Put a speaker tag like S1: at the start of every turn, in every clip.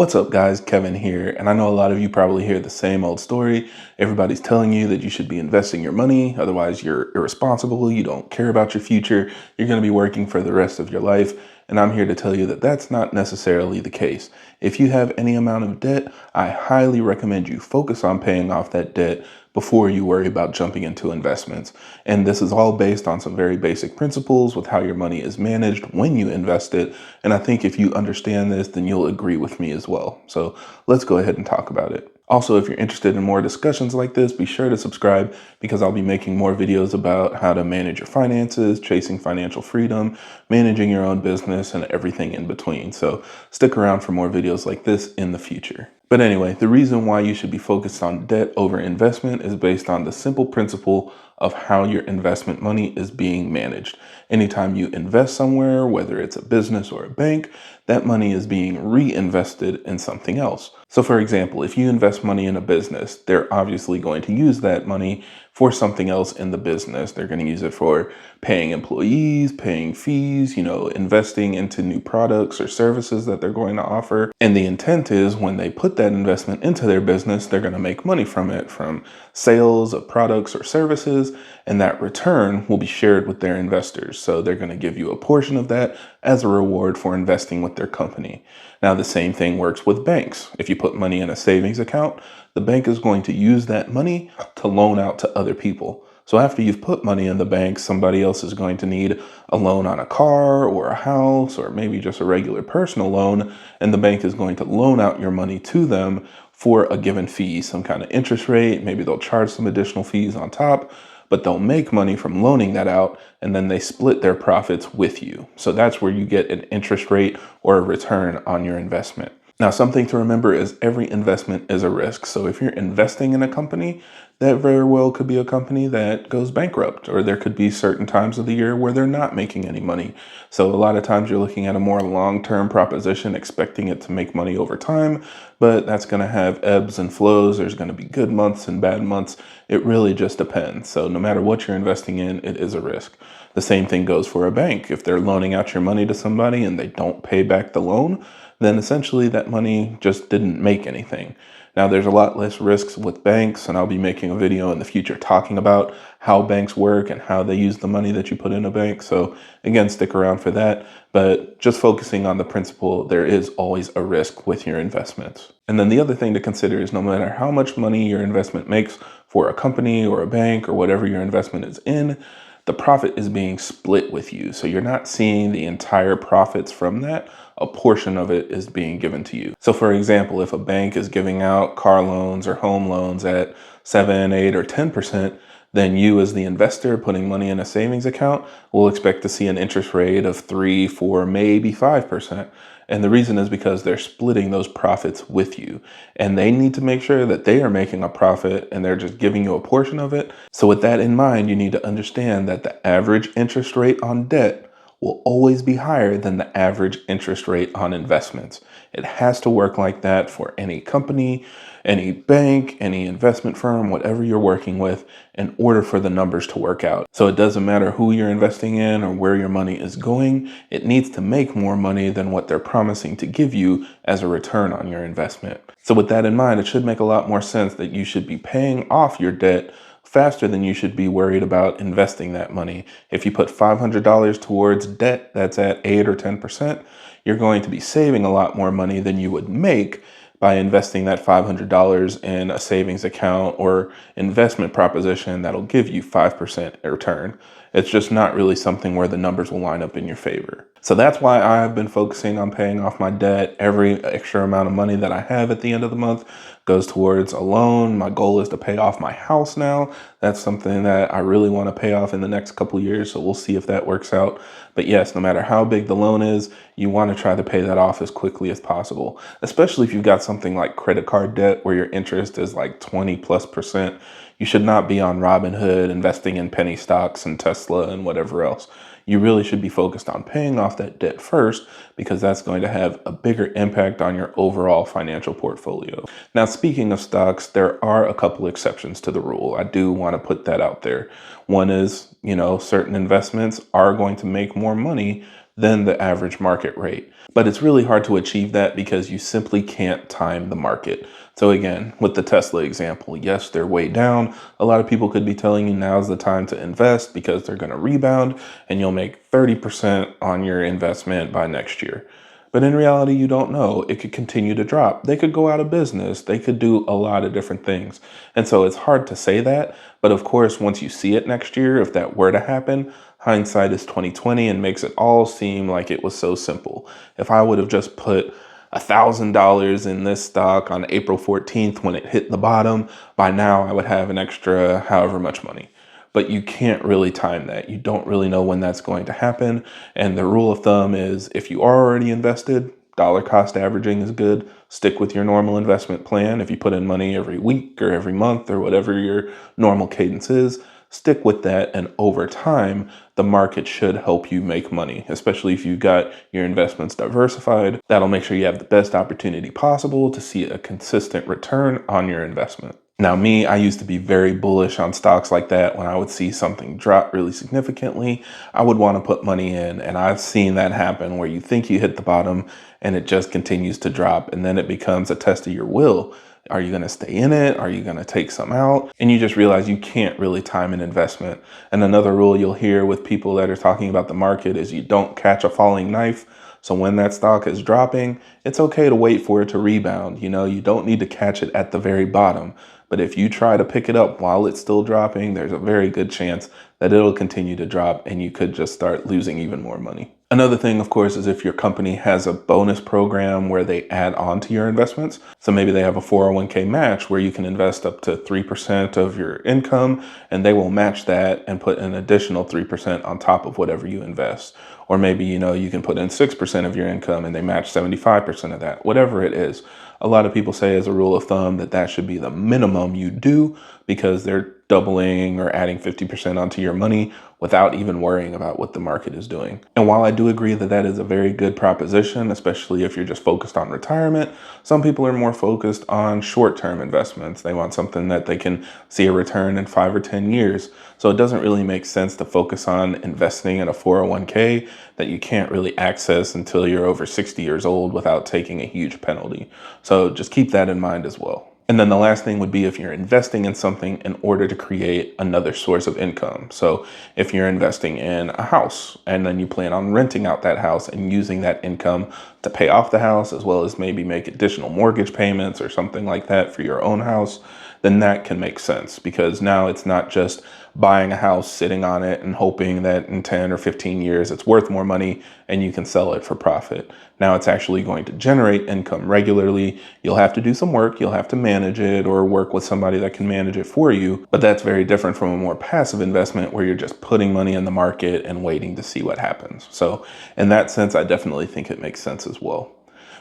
S1: What's up, guys? Kevin here, and I know a lot of you probably hear the same old story. Everybody's telling you that you should be investing your money, otherwise you're irresponsible, you don't care about your future, you're going to be working for the rest of your life, and I'm here to tell you that that's not necessarily the case. If you have any amount of debt, I highly recommend you focus on paying off that debt before you worry about jumping into investments. And this is all based on some very basic principles with how your money is managed when you invest it. And I think if you understand this, then you'll agree with me as well. So let's go ahead and talk about it. Also, if you're interested in more discussions like this, be sure to subscribe because I'll be making more videos about how to manage your finances, chasing financial freedom, managing your own business, and everything in between. So stick around for more videos like this in the future. But anyway, the reason why you should be focused on debt over investment is based on the simple principle of how your investment money is being managed. Anytime you invest somewhere, whether it's a business or a bank, that money is being reinvested in something else. So for example, if you invest money in a business, they're obviously going to use that money for something else in the business. They're going to use it for paying employees, paying fees, investing into new products or services that they're going to offer. And the intent is when they put that investment into their business, they're going to make money from it, from sales of products or services, and that return will be shared with their investors. So they're going to give you a portion of that as a reward for investing with their company. Now, the same thing works with banks. If you put money in a savings account, the bank is going to use that money to loan out to other people. So after you've put money in the bank, somebody else is going to need a loan on a car or a house or maybe just a regular personal loan, and the bank is going to loan out your money to them for a given fee, some kind of interest rate. Maybe they'll charge some additional fees on top, but they'll make money from loaning that out, and then they split their profits with you. So that's where you get an interest rate or a return on your investment. Now, something to remember is every investment is a risk. So if you're investing in a company, that very well could be a company that goes bankrupt, or there could be certain times of the year where they're not making any money. So a lot of times you're looking at a more long-term proposition, expecting it to make money over time, but that's going to have ebbs and flows. There's going to be good months and bad months. It really just depends. So no matter what you're investing in, it is a risk. The same thing goes for a bank. If they're loaning out your money to somebody and they don't pay back the loan, then essentially that money just didn't make anything. Now, there's a lot less risks with banks, and I'll be making a video in the future talking about how banks work and how they use the money that you put in a bank. So again, stick around for that. But just focusing on the principle, there is always a risk with your investments. And then the other thing to consider is no matter how much money your investment makes for a company or a bank or whatever your investment is in, the profit is being split with you. So you're not seeing the entire profits from that. A portion of it is being given to you. So for example, if a bank is giving out car loans or home loans at 7, 8, or 10%, then you as the investor putting money in a savings account will expect to see an interest rate of 3, 4, maybe 5%. And the reason is because they're splitting those profits with you, and they need to make sure that they are making a profit and they're just giving you a portion of it. So with that in mind, you need to understand that the average interest rate on debt will always be higher than the average interest rate on investments. It has to work like that for any company, any bank, any investment firm, whatever you're working with, in order for the numbers to work out. So it doesn't matter who you're investing in or where your money is going, it needs to make more money than what they're promising to give you as a return on your investment. So with that in mind, it should make a lot more sense that you should be paying off your debt faster than you should be worried about investing that money. If you put $500 towards debt that's at 8 or 10%, you're going to be saving a lot more money than you would make by investing that $500 in a savings account or investment proposition that'll give you 5% return. It's just not really something where the numbers will line up in your favor. So that's why I've been focusing on paying off my debt. Every extra amount of money that I have at the end of the month goes towards a loan. My goal is to pay off my house now. That's something that I really want to pay off in the next couple of years. So we'll see if that works out. But yes, no matter how big the loan is, you want to try to pay that off as quickly as possible, especially if you've got something like credit card debt where your interest is like 20+%. You should not be on Robinhood investing in penny stocks and Tesla and whatever else. You really should be focused on paying off that debt first because that's going to have a bigger impact on your overall financial portfolio. Now, speaking of stocks, there are a couple exceptions to the rule. I do want to put that out there. One is, certain investments are going to make more money than the average market rate. But it's really hard to achieve that because you simply can't time the market. So again, with the Tesla example, yes, they're way down. A lot of people could be telling you now's the time to invest because they're going to rebound and you'll make 30% on your investment by next year. But in reality, you don't know. It could continue to drop. They could go out of business. They could do a lot of different things. And so it's hard to say that. But of course, once you see it next year, if that were to happen, hindsight is 2020 and makes it all seem like it was so simple. If I would have just put $1,000 in this stock on April 14th when it hit the bottom, by now I would have an extra however much money. But you can't really time that. You don't really know when that's going to happen. And the rule of thumb is if you are already invested, dollar cost averaging is good. Stick with your normal investment plan. If you put in money every week or every month or whatever your normal cadence is, stick with that. And over time, the market should help you make money, especially if you've got your investments diversified. That'll make sure you have the best opportunity possible to see a consistent return on your investment. Now, me, I used to be very bullish on stocks like that. When I would see something drop really significantly, I would want to put money in. And I've seen that happen where you think you hit the bottom and it just continues to drop. And then it becomes a test of your will. Are you going to stay in it? Are you going to take some out? And you just realize you can't really time an investment. And another rule you'll hear with people that are talking about the market is you don't catch a falling knife. So when that stock is dropping, it's okay to wait for it to rebound. You don't need to catch it at the very bottom. But if you try to pick it up while it's still dropping, there's a very good chance that it'll continue to drop and you could just start losing even more money. Another thing, of course, is if your company has a bonus program where they add on to your investments. So maybe they have a 401k match where you can invest up to 3% of your income and they will match that and put an additional 3% on top of whatever you invest. Or maybe, you can put in 6% of your income and they match 75% of that, whatever it is. A lot of people say as a rule of thumb that should be the minimum you do because they're doubling or adding 50% onto your money without even worrying about what the market is doing. And while I do agree that is a very good proposition, especially if you're just focused on retirement, some people are more focused on short-term investments. They want something that they can see a return in 5 or 10 years. So it doesn't really make sense to focus on investing in a 401k that you can't really access until you're over 60 years old without taking a huge penalty. So just keep that in mind as well. And then the last thing would be if you're investing in something in order to create another source of income. So if you're investing in a house and then you plan on renting out that house and using that income to pay off the house, as well as maybe make additional mortgage payments or something like that for your own house, then that can make sense because now it's not just buying a house, sitting on it and hoping that in 10 or 15 years it's worth more money and you can sell it for profit. Now it's actually going to generate income regularly. You'll have to do some work. You'll have to manage it or work with somebody that can manage it for you. But that's very different from a more passive investment where you're just putting money in the market and waiting to see what happens. So in that sense, I definitely think it makes sense as well.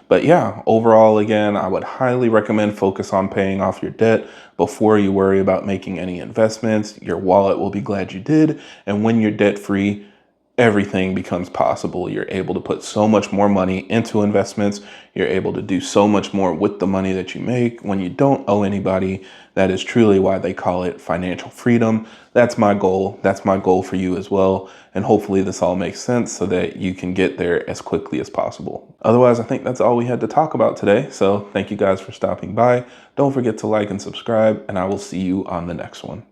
S1: But yeah, overall, again, I would highly recommend focus on paying off your debt before you worry about making any investments. Your wallet will be glad you did. And when you're debt free, everything becomes possible. You're able to put so much more money into investments. You're able to do so much more with the money that you make when you don't owe anybody. That is truly why they call it financial freedom. That's my goal. That's my goal for you as well. And hopefully this all makes sense so that you can get there as quickly as possible. Otherwise, I think that's all we had to talk about today. So thank you guys for stopping by. Don't forget to like and subscribe, and I will see you on the next one.